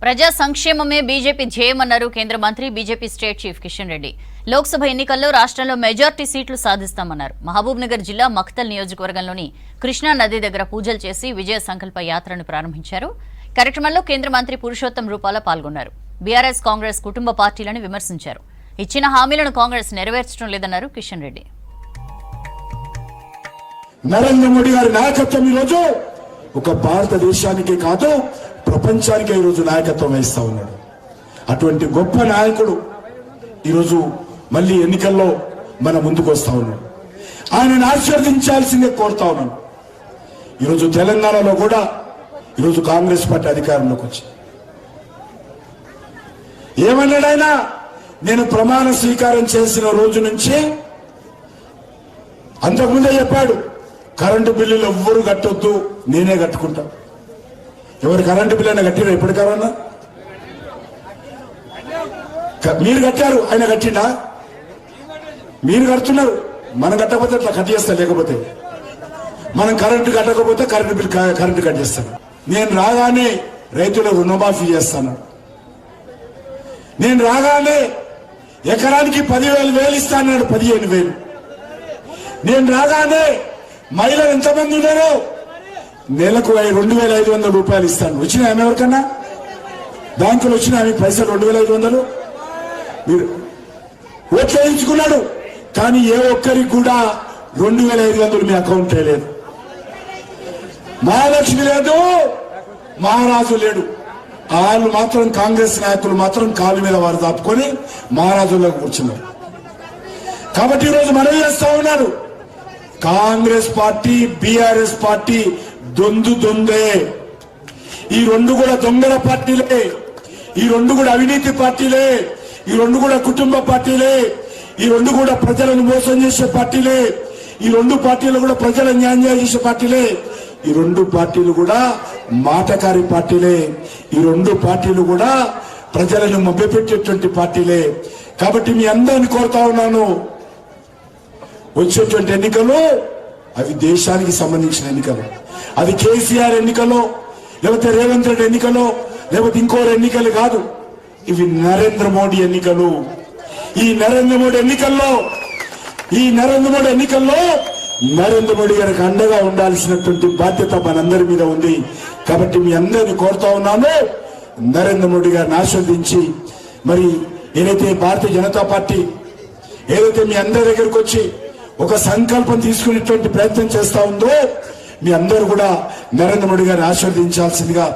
ప్రజా సంక్షేమమే బీజేపీ ధ్యేయమన్నారు కేంద్ర మంత్రి BJP state chief Kishan Reddy. Lok Sabha ఎన్నికల్లో రాష్ట్రంలో మెజార్టీ సీట్లు సాధిస్తామన్నారు. మహబూబ్ నగర్ జిల్లా మక్తల్ నియోజకవర్గంలోని కృష్ణా నది దగ్గర పూజలు చేసి విజయ సంకల్ప యాత్రను ప్రారంభించారు. కార్యక్రమంలో కేంద్ర మంత్రి పురుషోత్తం రూపాల పాల్గొన్నారు. బీఆర్ఎస్ కాంగ్రెస్ కుటుంబ పార్టీలను విమర్శించారు. ఇచ్చిన హామీలను కాంగ్రెస్ నెరవేర్చడం లేదన్నారు కిషన్ రెడ్డి. నరేంద్ర మోడీ గారి నాయకత్వం ఈరోజు ఒక భారతదేశానికి కాదు ప్రపంచానికి ఈరోజు నాయకత్వం వహిస్తా ఉన్నాడు. అటువంటి గొప్ప నాయకుడు ఈరోజు మళ్ళీ ఎన్నికల్లో మన ముందుకు వస్తా ఉన్నాడు. ఆయనను ఆశీర్వదించాల్సిందే కోరుతా ఉన్నాను. ఈరోజు తెలంగాణలో కూడా ఈరోజు కాంగ్రెస్ పార్టీ అధికారంలోకి వచ్చి ఏమన్నాడు ఆయన, నేను ప్రమాణ స్వీకారం చేసిన రోజు నుంచి అంతకుముందే చెప్పాడు, కరెంటు బిల్లులు ఎవ్వరు కట్టొద్దు, నేనే కట్టుకుంటా. ఎవరు కరెంటు బిల్లు అయినా కట్టినా ఎప్పటికన్నా? మీరు కట్టారు, ఆయన కట్టిండా? మీరు కడుతున్నారు, మనం కట్టకపోతే అట్లా కట్ చేస్తా. లేకపోతే మనం కరెంటు కట్టకపోతే కరెంటు కట్ చేస్తాను. నేను రాగానే రైతుల రుణమాఫీ చేస్తాను. నేను రాగానే ఎకరానికి 10,000 ఇస్తాను, 15,000. నేను రాగానే మహిళలు ఎంతమంది ఉన్నారో నెలకు 2,500 రూపాయలు ఇస్తాను. వచ్చినా ఆమె ఎవరికన్నా బ్యాంకులు వచ్చినా ఆమె పైసలు 2,500 మీరు ఓట్లు వేయించుకున్నాడు. కానీ ఏ ఒక్కరికి కూడా 2,500 మీ అకౌంట్ లేదు. మహాలక్ష్మి లేదు, మహారాజు లేడు. వాళ్ళు మాత్రం కాంగ్రెస్ నాయకులు మాత్రం కాలు మీద వారు దాపుకొని మహారాజులకు కూర్చున్నారు. కాబట్టి ఈరోజు మనవి చేస్తా ఉన్నారు, కాంగ్రెస్ పార్టీ బీఆర్ఎస్ పార్టీ దొందే. ఈ రెండు కూడా దొంగల పార్టీలే, ఈ రెండు కూడా అవినీతి పార్టీలే, ఈ రెండు కూడా కుటుంబ పార్టీలే, ఈ రెండు కూడా ప్రజలను మోసం చేసే పార్టీలే, ఈ రెండు పార్టీలు కూడా ప్రజలను న్యాయం చేసే పార్టీలే, ఈ రెండు పార్టీలు కూడా మాటకారి పార్టీలే, ఈ రెండు పార్టీలు కూడా ప్రజలను మభ్యపెట్టేటువంటి పార్టీలే. కాబట్టి మీ అందరిని కోరుతా ఉన్నాను, వచ్చేటువంటి ఎన్నికలు అవి దేశానికి సంబంధించిన ఎన్నికలు. అది కేసీఆర్ ఎన్నికలో, లేకపోతే రేవంత్ రెడ్డి ఎన్నికలో, లేకపోతే ఇంకోరు ఎన్నికలు కాదు. ఇవి నరేంద్ర మోడీ ఎన్నికలు. ఈ నరేంద్ర మోడీ ఎన్నికల్లో నరేంద్ర మోడీ గారికి అండగా ఉండాల్సినటువంటి బాధ్యత మనందరి మీద ఉంది. కాబట్టి మీ అందరిని కోరుతా ఉన్నాను, నరేంద్ర మోడీ గారిని ఆస్వాదించి మరి ఏదైతే భారతీయ జనతా పార్టీ ఏదైతే మీ అందరి దగ్గరకు వచ్చి ఒక సంకల్పం తీసుకునేటువంటి ప్రయత్నం చేస్తా ఉందో, మీ అందరూ కూడా నరేంద్ర మోడీ గారిని ఆశీర్వదించాల్సిందిగా